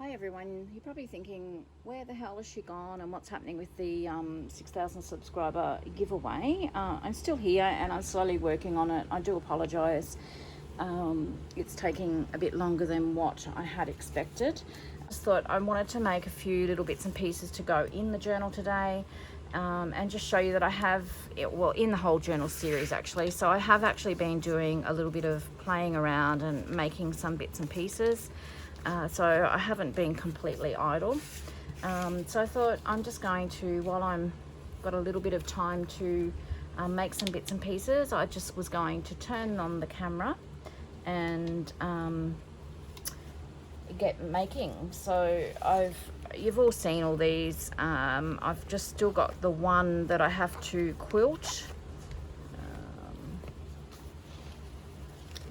Hi everyone, you're probably thinking, where the hell has she gone and what's happening with the 6,000 subscriber giveaway? I'm still here and I'm slowly working on it. I do apologise. It's taking a bit longer than what I had expected. I just thought I wanted to make a few little bits and pieces to go in the journal today, and just show you that I have, in the whole journal series actually. So I have actually been doing a little bit of playing around and making some bits and pieces. So I haven't been completely idle. So I thought I'm just going to, while I'm got a little bit of time to make some bits and pieces, I just was going to turn on the camera and get making. So you've all seen all these. I've just still got the one that I have to quilt.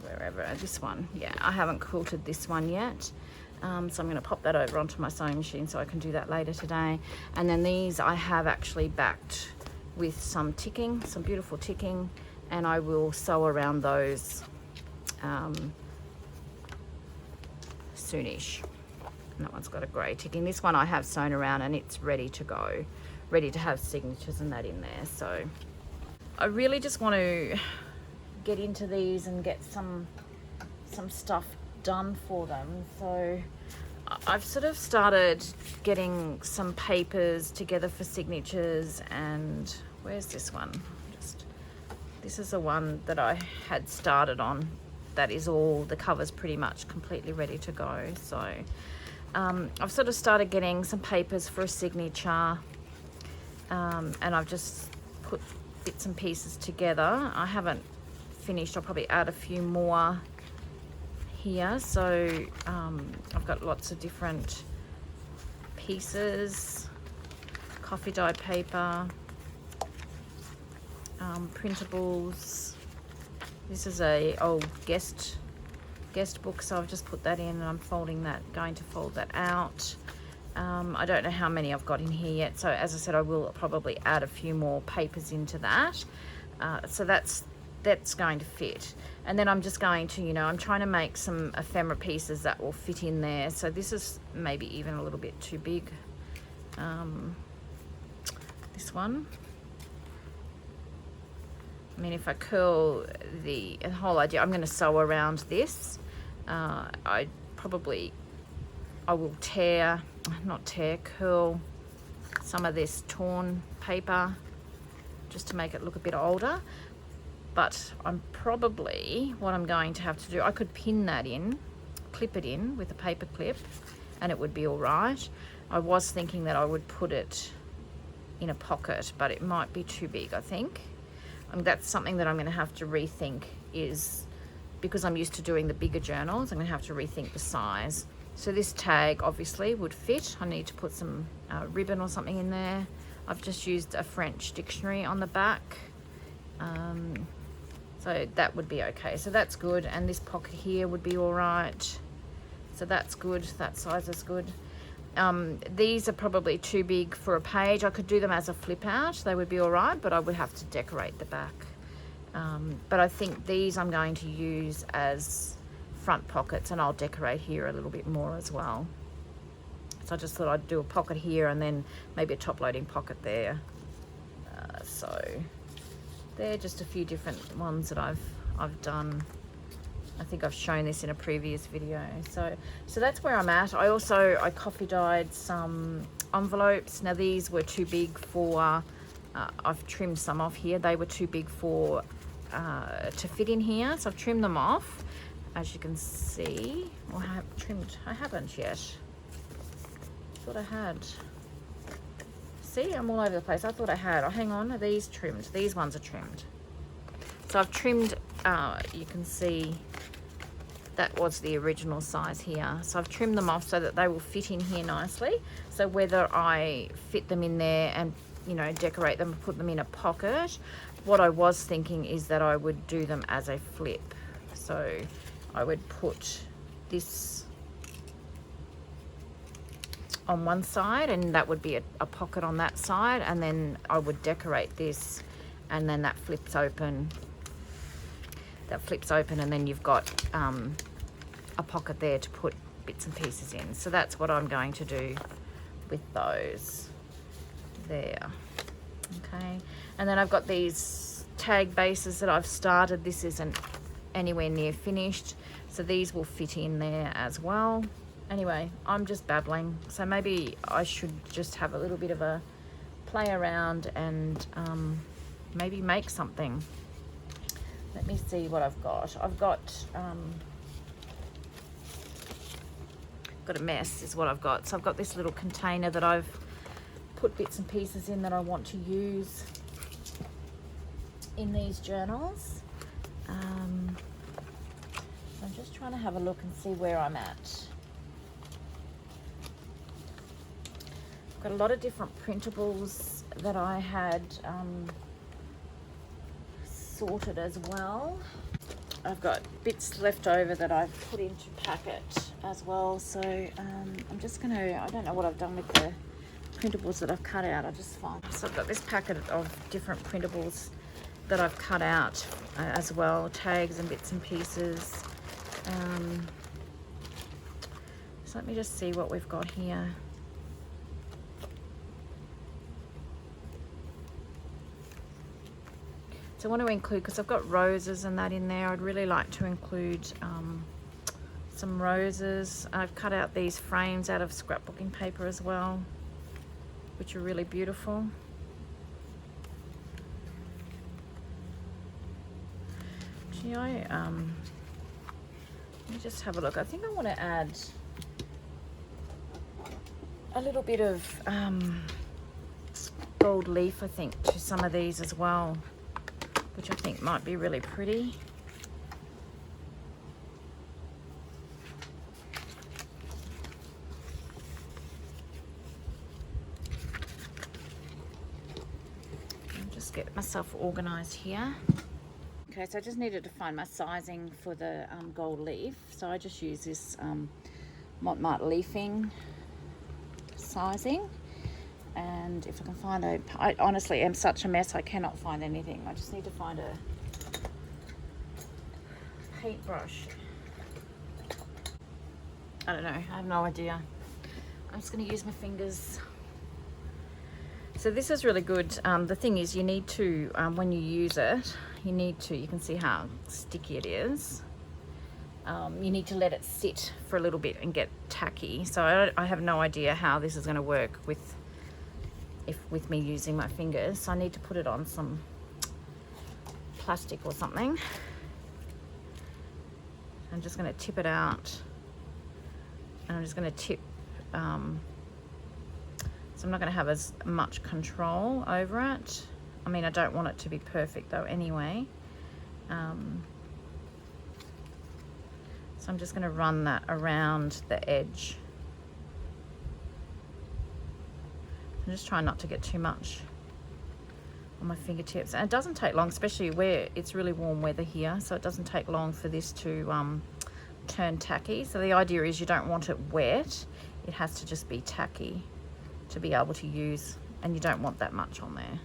Wherever, this one, yeah, I haven't quilted this one yet. So I'm going to pop that over onto my sewing machine so I can do that later today. And then these I have actually backed with some ticking, some beautiful ticking, and I will sew around those soonish. And that one's got a grey ticking. This one I have sewn around and it's ready to go, ready to have signatures and that in there. So I really just want to get into these and get some stuff done for them. So I've sort of started getting some papers together for signatures. And where's this one? This is the one that I had started on. That is all, the cover's pretty much completely ready to go. So I've sort of started getting some papers for a signature, and I've just put bits and pieces together. I haven't finished. I'll probably add a few more here. So I've got lots of different pieces, coffee dyed paper, printables. This is a old guest book, so I've just put that in and I'm folding that, going to fold that out. I don't know how many I've got in here yet, so as I said, I will probably add a few more papers into that. So that's going to fit. And then I'm just going to, I'm trying to make some ephemera pieces that will fit in there. So this is maybe even a little bit too big. This one, I mean, if I curl the whole idea, I'm going to sew around this. I will curl some of this torn paper just to make it look a bit older. But what I'm going to have to do, I could pin that in, clip it in with a paper clip, and it would be all right. I was thinking that I would put it in a pocket, but it might be too big, I think. That's something that I'm going to have to rethink, is because I'm used to doing the bigger journals, I'm going to have to rethink the size. So this tag obviously would fit. I need to put some ribbon or something in there. I've just used a French dictionary on the back. So that would be okay. So that's good. And this pocket here would be all right. So that's good. That size is good. These are probably too big for a page. I could do them as a flip out. They would be all right, but I would have to decorate the back. But I think these I'm going to use as front pockets, and I'll decorate here a little bit more as well. So I just thought I'd do a pocket here and then maybe a top loading pocket there. So they're just a few different ones that I've done. I think I've shown this in a previous video. So that's where I'm at. I coffee dyed some envelopes. Now these were too big for, I've trimmed some off here. They were too big for to fit in here. So I've trimmed them off, as you can see. Well, I haven't yet. Thought I had. See, I'm all over the place. I thought I had. Oh, hang on. Are these trimmed? These ones are trimmed. So I've trimmed, you can see that was the original size here. So I've trimmed them off so that they will fit in here nicely. So whether I fit them in there and, decorate them, put them in a pocket, what I was thinking is that I would do them as a flip. So I would put this on one side, and that would be a pocket on that side, and then I would decorate this, and then that flips open, and then you've got a pocket there to put bits and pieces in. So that's what I'm going to do with those there. Okay, and then I've got these tag bases that I've started. This isn't anywhere near finished, so these will fit in there as well. Anyway, I'm just babbling, so maybe I should just have a little bit of a play around and maybe make something. Let me see what I've got. I've got a mess is what I've got. So I've got this little container that I've put bits and pieces in that I want to use in these journals. I'm just trying to have a look and see where I'm at. I've got a lot of different printables that I had sorted as well. I've got bits left over that I've put into packet as well. So I'm just gonna, I don't know what I've done with the printables that I've cut out. I just find, so I've got this packet of different printables that I've cut out as well, tags and bits and pieces. So let me just see what we've got here. So I want to include, because I've got roses and that in there, I'd really like to include some roses. I've cut out these frames out of scrapbooking paper as well, which are really beautiful. Gee, let me just have a look. I think I want to add a little bit of gold leaf, I think, to some of these as well, which I think might be really pretty. I'll just get myself organized here. Okay, so I just needed to find my sizing for the gold leaf. So I just use this Montmartre leafing sizing. And if I can find I honestly am such a mess, I cannot find anything. I just need to find a paintbrush. I don't know, I have no idea. I'm just gonna use my fingers. So this is really good. The thing is, you need to, when you use it, you can see how sticky it is. You need to let it sit for a little bit and get tacky. So I have no idea how this is gonna work with me using my fingers. So I need to put it on some plastic or something. I'm just going to tip it out, and I'm just going to tip, so I'm not going to have as much control over it. I mean, I don't want it to be perfect though anyway. So I'm just going to run that around the edge. I'm just trying not to get too much on my fingertips. And it doesn't take long, especially where it's really warm weather here, so it doesn't take long for this to turn tacky. So the idea is you don't want it wet, it has to just be tacky to be able to use, and you don't want that much on there.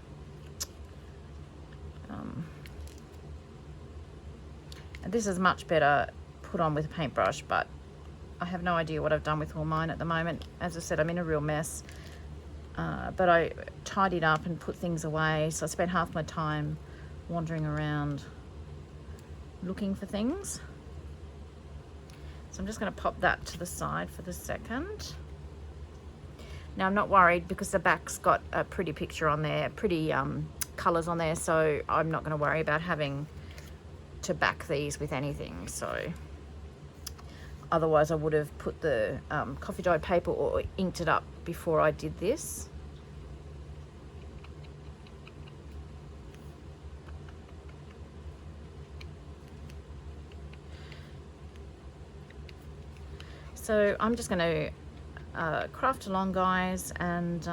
And this is much better put on with a paintbrush, but I have no idea what I've done with all mine at the moment. As I said, I'm in a real mess. But I tidied up and put things away, so I spent half my time wandering around looking for things. So I'm just going to pop that to the side for the second. Now I'm not worried because the back's got a pretty picture on there, pretty colours on there, so I'm not going to worry about having to back these with anything. So otherwise I would have put the coffee dyed paper or inked it up before I did this. So I'm just going to craft along, guys, and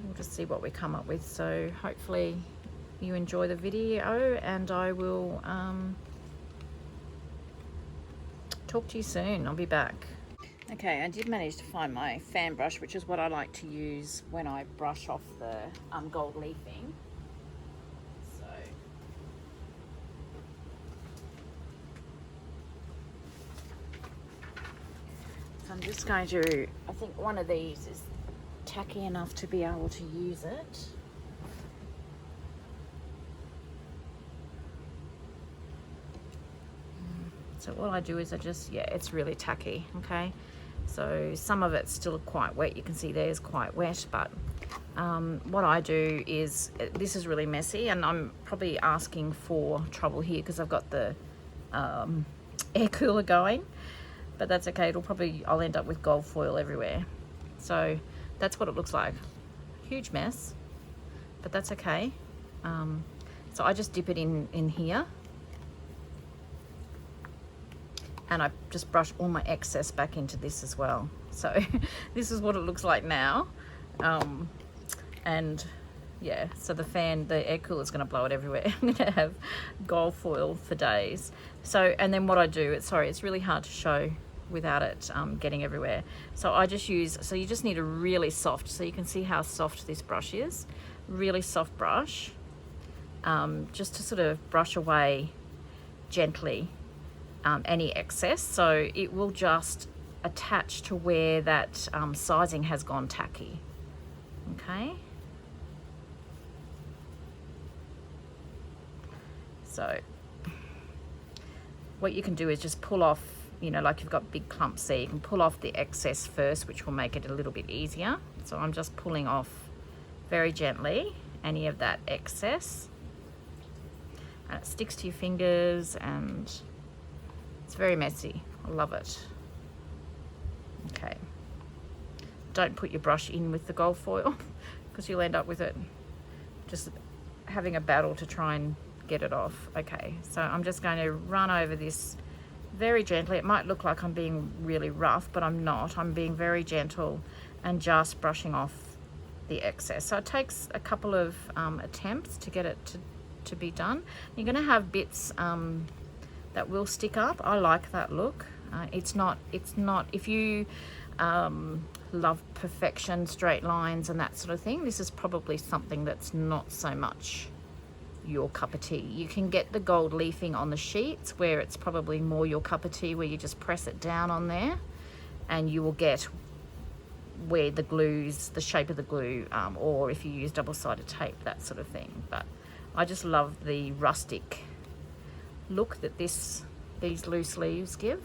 we'll just see what we come up with. So hopefully you enjoy the video, and I will talk to you soon. I'll be back. Okay, I did manage to find my fan brush, which is what I like to use when I brush off the gold leafing. So So I'm just going to, I think one of these is tacky enough to be able to use it. So what I do is I just, yeah, it's really tacky, okay? So some of it's still quite wet. You can see there's quite wet, but what I do is, this is really messy, and I'm probably asking for trouble here because I've got the air cooler going, but that's okay. It'll probably, I'll end up with gold foil everywhere. So that's what it looks like. Huge mess, but that's okay. So I just dip it in here, and I just brush all my excess back into this as well. So this is what it looks like now. And yeah, so the air cooler is going to blow it everywhere. I'm going to have gold foil for days. So, and then what I do, it's really hard to show without it getting everywhere. So I just use, so you just need a really soft, so you can see how soft this brush is, really soft brush, just to sort of brush away gently any excess. So it will just attach to where that sizing has gone tacky, okay? So what you can do is just pull off, you know, like you've got big clumps there, you can pull off the excess first, which will make it a little bit easier. So I'm just pulling off very gently any of that excess. And it sticks to your fingers and it's very messy. I love it. Okay. Don't put your brush in with the gold foil because you'll end up with it just having a battle to try and get it off. Okay, so I'm just going to run over this very gently. It might look like I'm being really rough, but I'm not. I'm being very gentle and just brushing off the excess. So it takes a couple of attempts to get it to be done. You're going to have bits that will stick up. I like that look. It's not, if you love perfection, straight lines and that sort of thing, this is probably something that's not so much your cup of tea. You can get the gold leafing on the sheets where it's probably more your cup of tea, where you just press it down on there and you will get where the glues, the shape of the glue, or if you use double-sided tape, that sort of thing. But I just love the rustic look that these loose leaves give.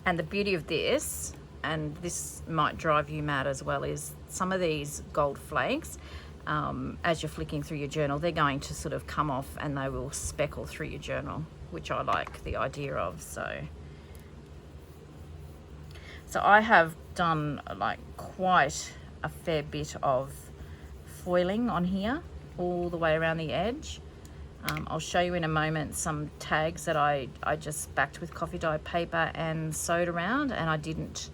And the beauty of this, and this might drive you mad as well, is some of these gold flakes, as you're flicking through your journal, they're going to sort of come off and they will speckle through your journal, which I like the idea of. So I have done like quite a fair bit of foiling on here all the way around the edge. I'll show you in a moment some tags that I just backed with coffee dye paper and sewed around, and I didn't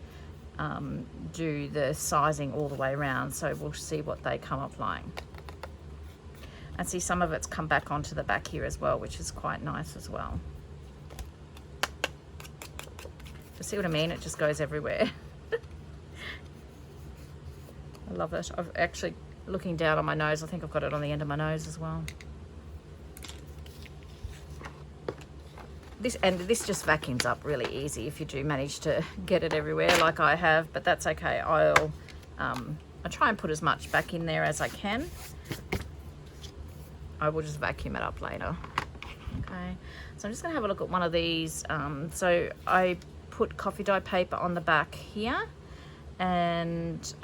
do the sizing all the way around, so we'll see what they come up like. And see, some of it's come back onto the back here as well, which is quite nice as well. You see what I mean? It just goes everywhere. I love it. I've actually, looking down on my nose, I think I've got it on the end of my nose as well. This just vacuums up really easy if you do manage to get it everywhere like I have, but that's okay. I try and put as much back in there as I can. I will just vacuum it up later. Okay, so I'm just gonna have a look at one of these. So I put coffee dye paper on the back here and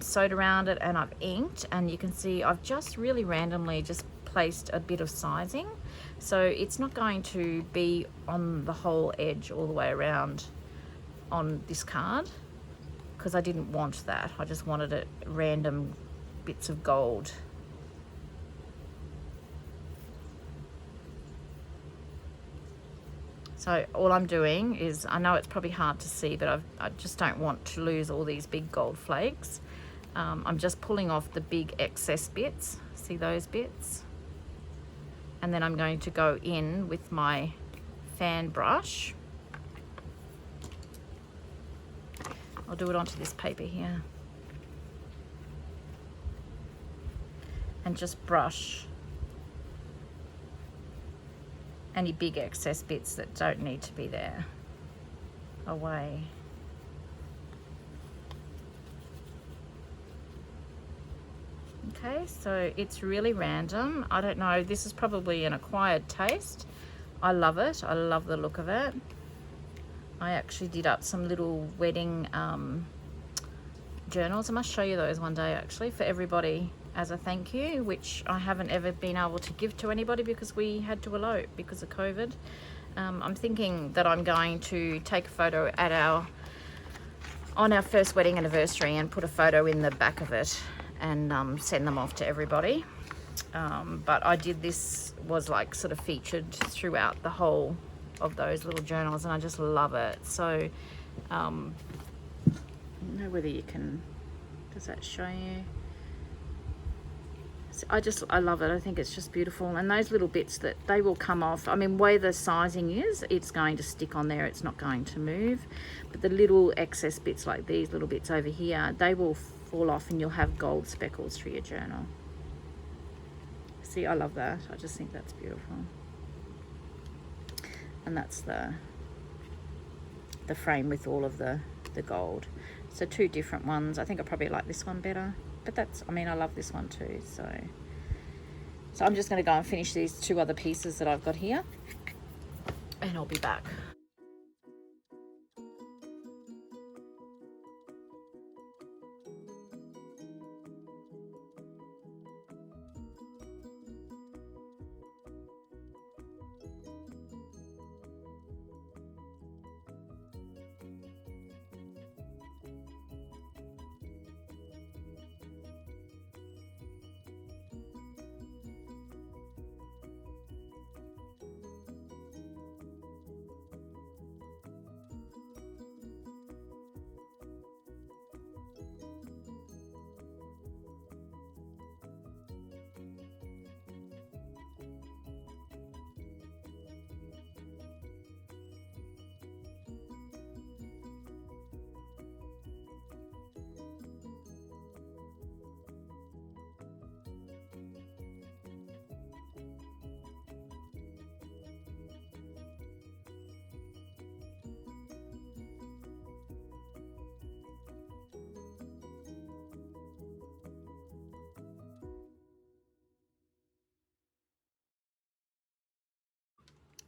sewed around it, and I've inked, and you can see I've just really randomly just placed a bit of sizing, so it's not going to be on the whole edge all the way around on this card, because I didn't want that. I just wanted it random bits of gold. So all I'm doing is, I know it's probably hard to see, but I just don't want to lose all these big gold flakes. I'm just pulling off the big excess bits. See those bits? And then I'm going to go in with my fan brush. I'll do it onto this paper here. And just brush any big excess bits that don't need to be there away. Okay, so it's really random. I don't know, this is probably an acquired taste. I love it. I love the look of it. I actually did up some little wedding journals. I must show you those one day actually for everybody as a thank you, which I haven't ever been able to give to anybody because we had to elope because of COVID. I'm thinking that I'm going to take a photo at on our first wedding anniversary and put a photo in the back of it and send them off to everybody. But I did, this was like sort of featured throughout the whole of those little journals, and I just love it. So I don't know whether you can, does that show you? So I love it. I think it's just beautiful. And those little bits that they will come off, I mean, where the sizing is, it's going to stick on there, it's not going to move. But the little excess bits like these little bits over here, they will fall off and you'll have gold speckles through your journal. See, I love that. I just think that's beautiful. And that's the frame with all of the gold. So two different ones. I think I probably like this one better, but that's, I mean, I love this one too. So I'm just going to go and finish these two other pieces that I've got here, and I'll be back.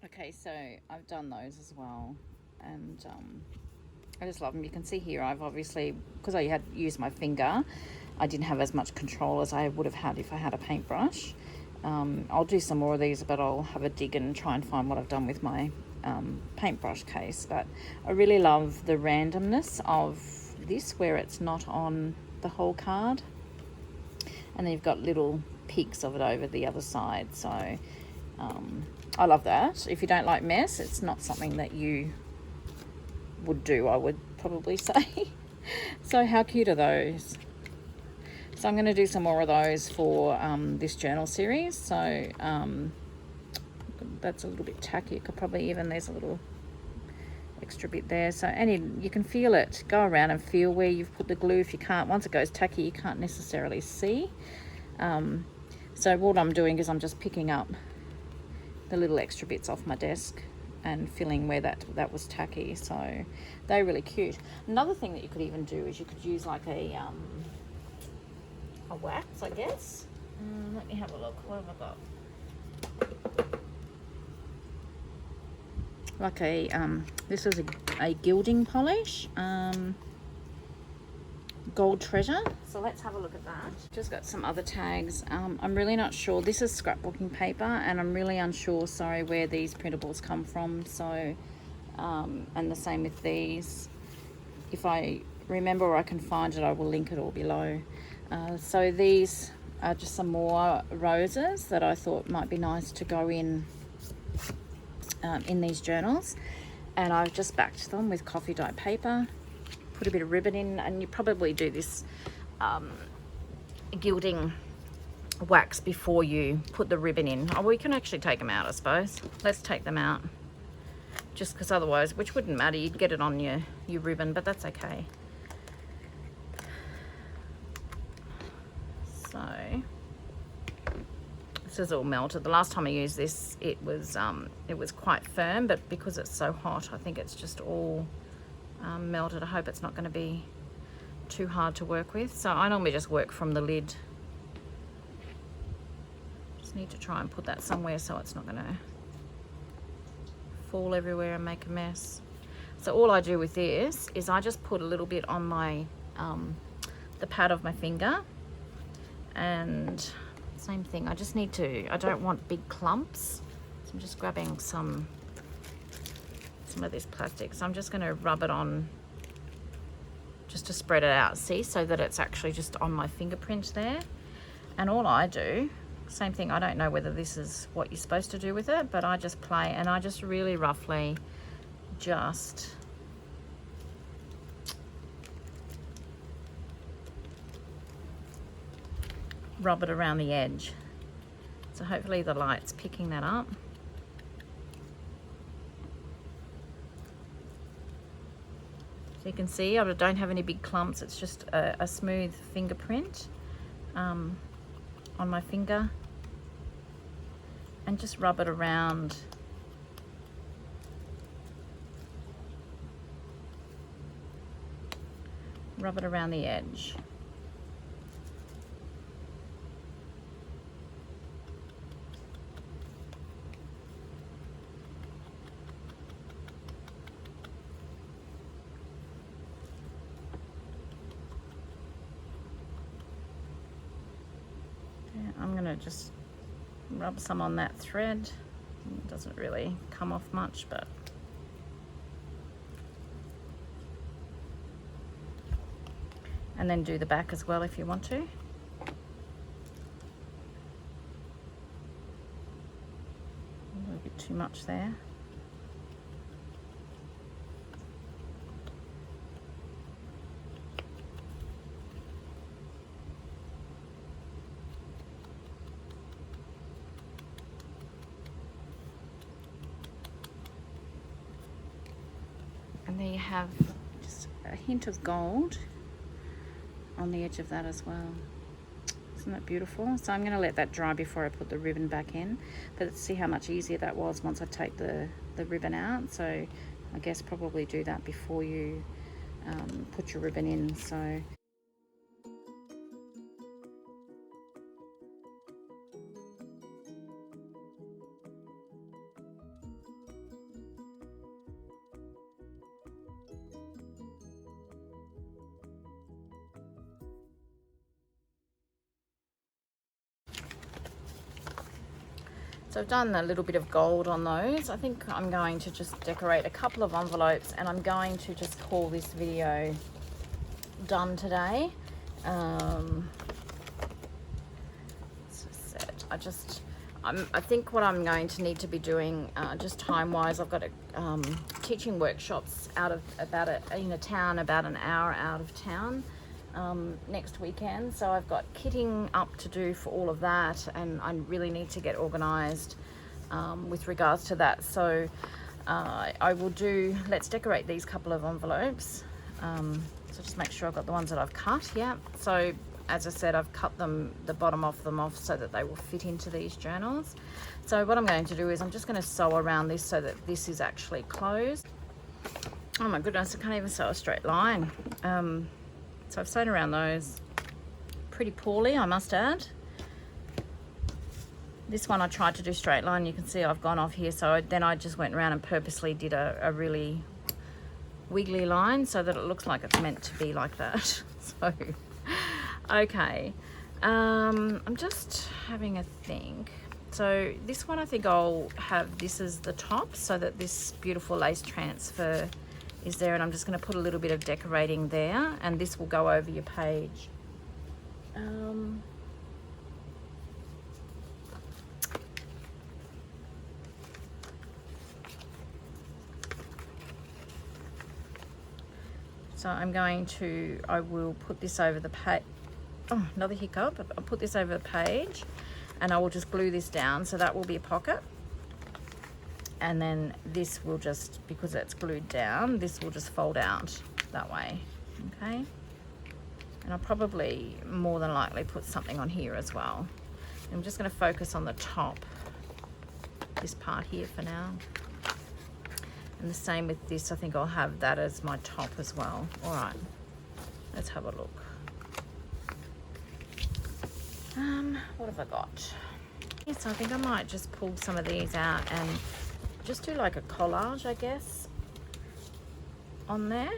Okay, so I've done those as well, and I just love them. You can see here I've obviously, because I had used my finger, I didn't have as much control as I would have had if I had a paintbrush. I'll do some more of these, but I'll have a dig and try and find what I've done with my paintbrush case. But I really love the randomness of this, where it's not on the whole card, and then you've got little peaks of it over the other side. So I love that. If you don't like mess, it's not something that you would do, I would probably say. So how cute are those? So I'm going to do some more of those for this journal series. So that's a little bit tacky. It could probably even, there's a little extra bit there. So you can feel it. Go around and feel where you've put the glue. If you can't, once it goes tacky, you can't necessarily see. So what I'm doing is I'm just picking up the little extra bits off my desk and filling where that was tacky. So they're really cute. Another thing that you could even do is you could use like a wax, I guess. Let me have a look. What have I got? Like a this is a gilding polish, gold treasure. So let's have a look at that. Just got some other tags. I'm really not sure. This is scrapbooking paper, and I'm really unsure, sorry, where these printables come from. So and the same with these. If I remember or I can find it, I will link it all below. So these are just some more roses that I thought might be nice to go in these journals, and I've just backed them with coffee dye paper, put a bit of ribbon in, and you probably do this gilding wax before you put the ribbon in. Oh, we can actually take them out, I suppose. Let's take them out, just because otherwise, which wouldn't matter, you'd get it on your ribbon, but that's okay. This is all melted. The last time I used this, it was quite firm, but because it's so hot, I think it's just all melted. I hope it's not going to be too hard to work with. So I normally just work from the lid. Just need to try and put that somewhere so it's not going to fall everywhere and make a mess. So all I do with this is I just put a little bit on my the pad of my finger, and same thing. I just need to, I don't want big clumps, so I'm just grabbing some of this plastic. So I'm just going to rub it on just to spread it out, see, so that it's actually just on my fingerprint there. And all I do, same thing, I don't know whether this is what you're supposed to do with it, but I just play and I just really roughly just rub it around the edge. So hopefully the light's picking that up. So you can see I don't have any big clumps, it's just a smooth fingerprint on my finger. And just rub it around. Rub it around the edge. I'm going to just rub some on that thread. It doesn't really come off much, but and then do the back as well if you want to. A little bit too much there. And there you have just a hint of gold on the edge of that as well. Isn't that beautiful? So I'm going to let that dry before I put the ribbon back in. But let's see how much easier that was once I take the ribbon out. So I guess probably do that before you put your ribbon in. So I've done a little bit of gold on those. I think I'm going to just decorate a couple of envelopes, and I'm going to just call this video done today. I think what I'm going to need to be doing, just time-wise, I've got teaching workshops in a town about an hour out of town. Next weekend, so I've got kitting up to do for all of that, and I really need to get organized with regards to that. So I will let's decorate these couple of envelopes. So just make sure I've got the ones that I've cut. Yeah, so as I said, I've cut the bottom of them off so that they will fit into these journals. So what I'm going to do is I'm just going to sew around this so that this is actually closed. Oh my goodness, I can't even sew a straight line. So I've sewn around those pretty poorly, I must add. This one I tried to do straight line. You can see I've gone off here. So then I just went around and purposely did a really wiggly line so that it looks like it's meant to be like that. So, okay. I'm just having a think. So this one I think I'll have this as the top so that this beautiful lace transfer is there, and I'm just going to put a little bit of decorating there, and this will go over your page. So I will put this over the page. Oh, another hiccup. I'll put this over the page, and I will just glue this down, so that will be a pocket. And then this will just, because it's glued down, this will just fold out that way, okay? And I'll probably more than likely put something on here as well. I'm just going to focus on the top, this part here for now. And the same with this, I think I'll have that as my top as well. All right, let's have a look. What have I got? Yes, I think I might just pull some of these out and just do like a collage, I guess, on there.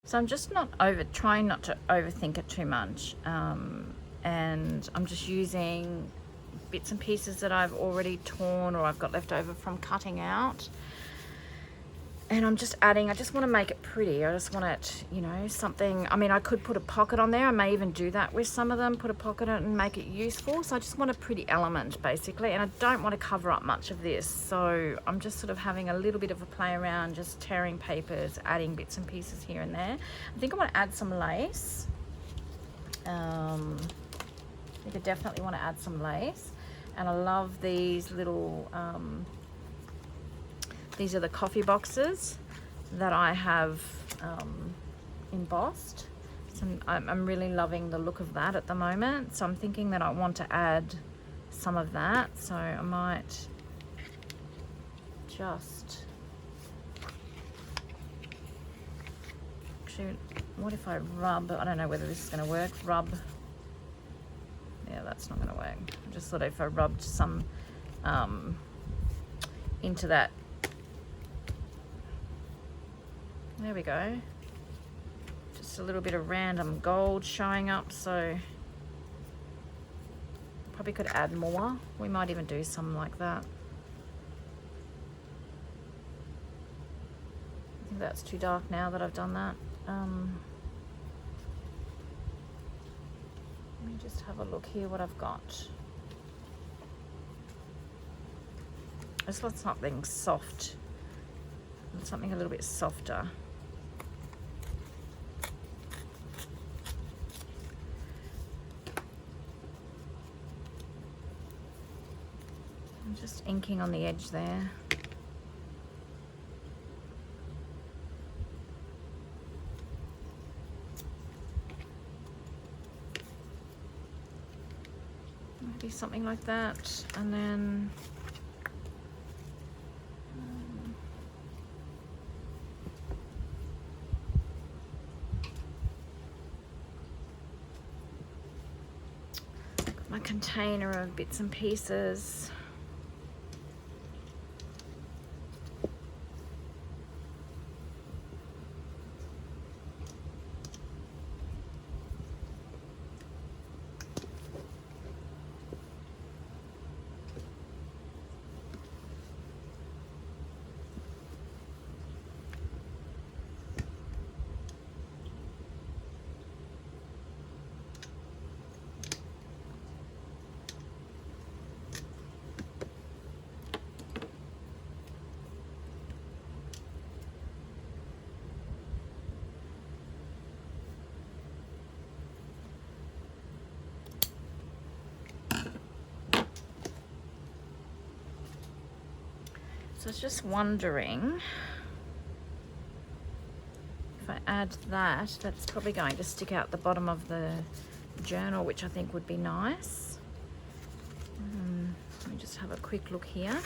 So I'm just trying not to overthink it too much. And I'm just using bits and pieces that I've already torn or I've got left over from cutting out. And I'm just adding, I just want to make it pretty. I just want it, you know, something, I mean, I could put a pocket on there. I may even do that with some of them, put a pocket on it and make it useful. So I just want a pretty element basically. And I don't want to cover up much of this. So I'm just sort of having a little bit of a play around, just tearing papers, adding bits and pieces here and there. I think I want to add some lace. I think I definitely want to add some lace. And I love these little, these are the coffee boxes that I have embossed. So I'm really loving the look of that at the moment. So I'm thinking that I want to add some of that. So I might just, actually, what if I rub, I don't know whether this is gonna work, rub, yeah, that's not gonna work. I just thought if I rubbed some into that. There we go. Just a little bit of random gold showing up, so probably could add more. We might even do some like that. I think that's too dark now that I've done that. Let me just have a look here what I've got. I just want something soft, something a little bit softer. I'm just inking on the edge there. Maybe something like that, and then got my container of bits and pieces. So I was just wondering if I add that, that's probably going to stick out the bottom of the journal, which I think would be nice. Let me just have a quick look here.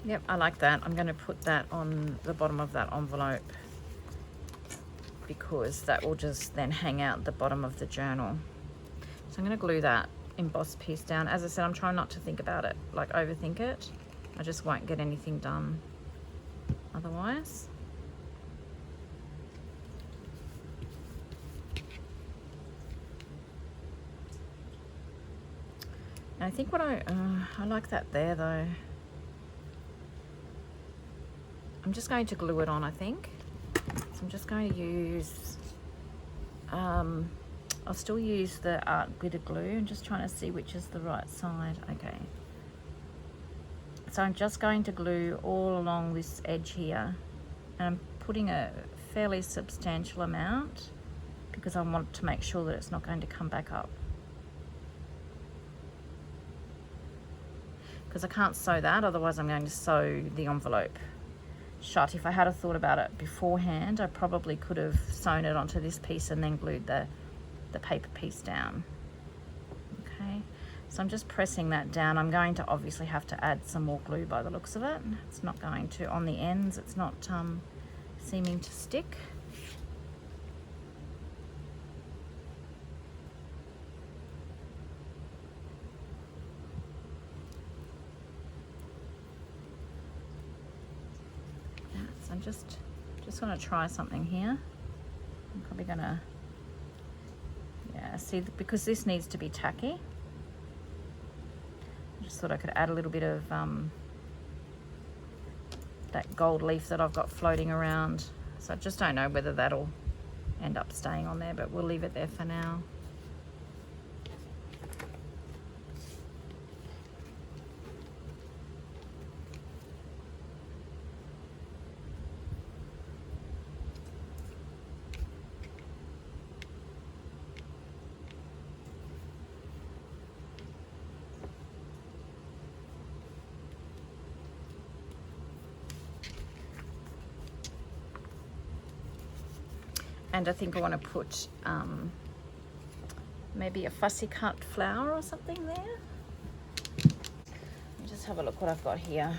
Yep, I like that. I'm going to put that on the bottom of that envelope because that will just then hang out the bottom of the journal. So I'm going to glue that embossed piece down. As I said, I'm trying not to think about it, like overthink it. I just won't get anything done otherwise. And I think what I like that there though. I'm just going to glue it on, I think. So I'm just going to use, I'll still use the art glitter glue. I'm just trying to see which is the right side. Okay. So I'm just going to glue all along this edge here. And I'm putting a fairly substantial amount because I want to make sure that it's not going to come back up. Because I can't sew that, otherwise I'm going to sew the envelope shut. If I had thought about it beforehand, I probably could have sewn it onto this piece and then glued the paper piece down. Okay, so I'm just pressing that down. I'm going to obviously have to add some more glue by the looks of it. It's not going to, on the ends, it's not seeming to stick. So I'm just going to try something here. I'm probably going to, yeah, see, because this needs to be tacky. I just thought I could add a little bit of that gold leaf that I've got floating around. So I just don't know whether that'll end up staying on there, but we'll leave it there for now. And I think I want to put maybe a fussy cut flower or something there. Let me just have a look what I've got here.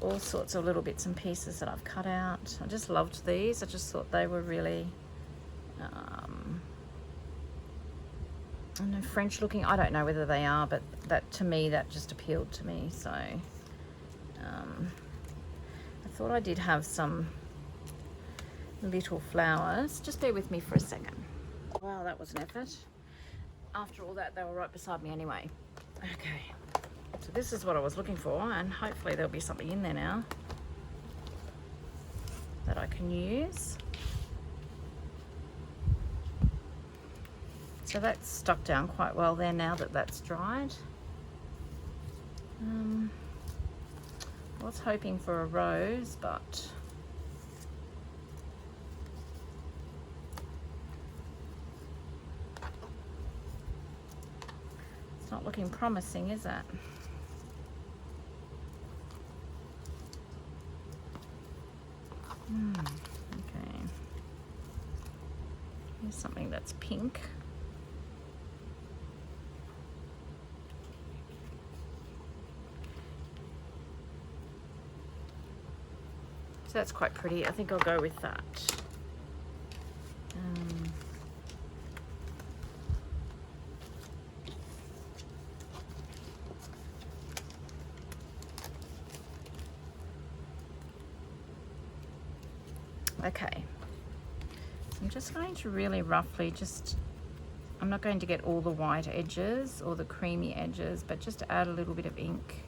All sorts of little bits and pieces that I've cut out. I just loved these. I just thought they were really I don't know, French looking. I don't know whether they are, but that, to me, that just appealed to me. So I thought I did have some little flowers. Just bear with me for a second. Wow, that was an effort. After all that, they were right beside me anyway. Okay, so this is what I was looking for, and hopefully there'll be something in there now that I can use. So that's stuck down quite well there now that that's dried. I was hoping for a rose, but it's not looking promising, is it? Okay. Here's something that's pink. So that's quite pretty. I think I'll go with that. Okay. So I'm just going to really roughly just I'm not going to get all the white edges or the creamy edges, but just to add a little bit of ink.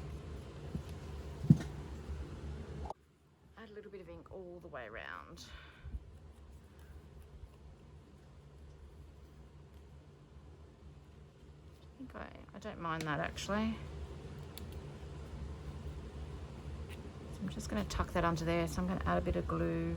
Add a little bit of ink all the way around. I don't mind that actually. So I'm just going to tuck that under there. So I'm going to add a bit of glue.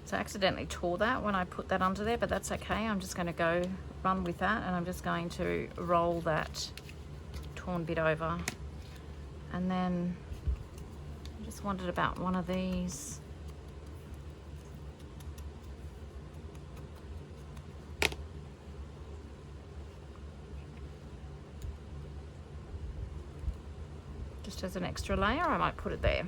So I accidentally tore that when I put that under there, but that's okay. I'm just going to run with that, and I'm just going to roll that torn bit over. And then I just wanted about one of these. Just as an extra layer, I might put it there.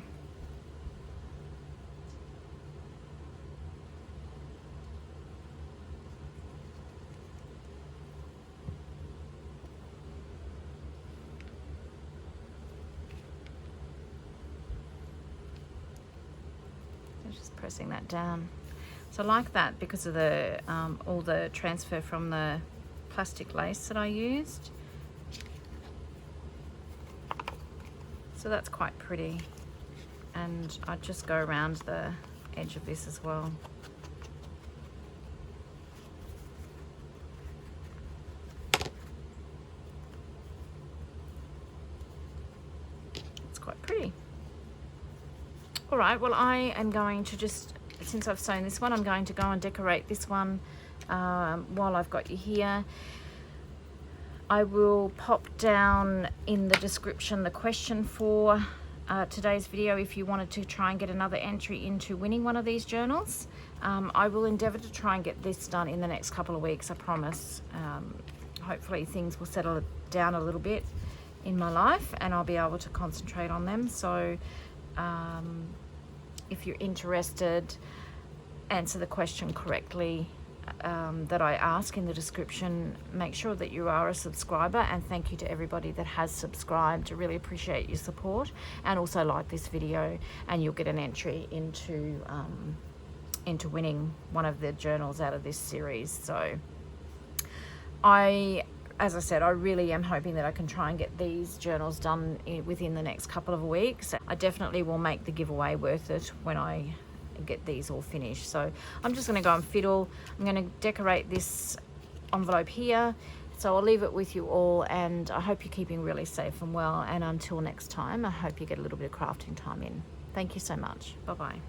Just pressing that down. So I like that because of the all the transfer from the plastic lace that I used. So that's quite pretty. And I just go around the edge of this as well. It's quite pretty. All right, well, I am going to just, since I've sewn this one, I'm going to go and decorate this one while I've got you here. I will pop down in the description the question for today's video if you wanted to try and get another entry into winning one of these journals. I will endeavour to try and get this done in the next couple of weeks, I promise. Hopefully things will settle down a little bit in my life and I'll be able to concentrate on them. So if you're interested, answer the question correctly that I ask in the description. Make sure that you are a subscriber, and thank you to everybody that has subscribed. I really appreciate your support, and also like this video and you'll get an entry into winning one of the journals out of this series. So as I said, I really am hoping that I can try and get these journals done within the next couple of weeks. I definitely will make the giveaway worth it when I get these all finished. So I'm just going to go and fiddle. I'm going to decorate this envelope here. So I'll leave it with you all, and I hope you're keeping really safe and well. And until next time, I hope you get a little bit of crafting time in. Thank you so much. Bye-bye.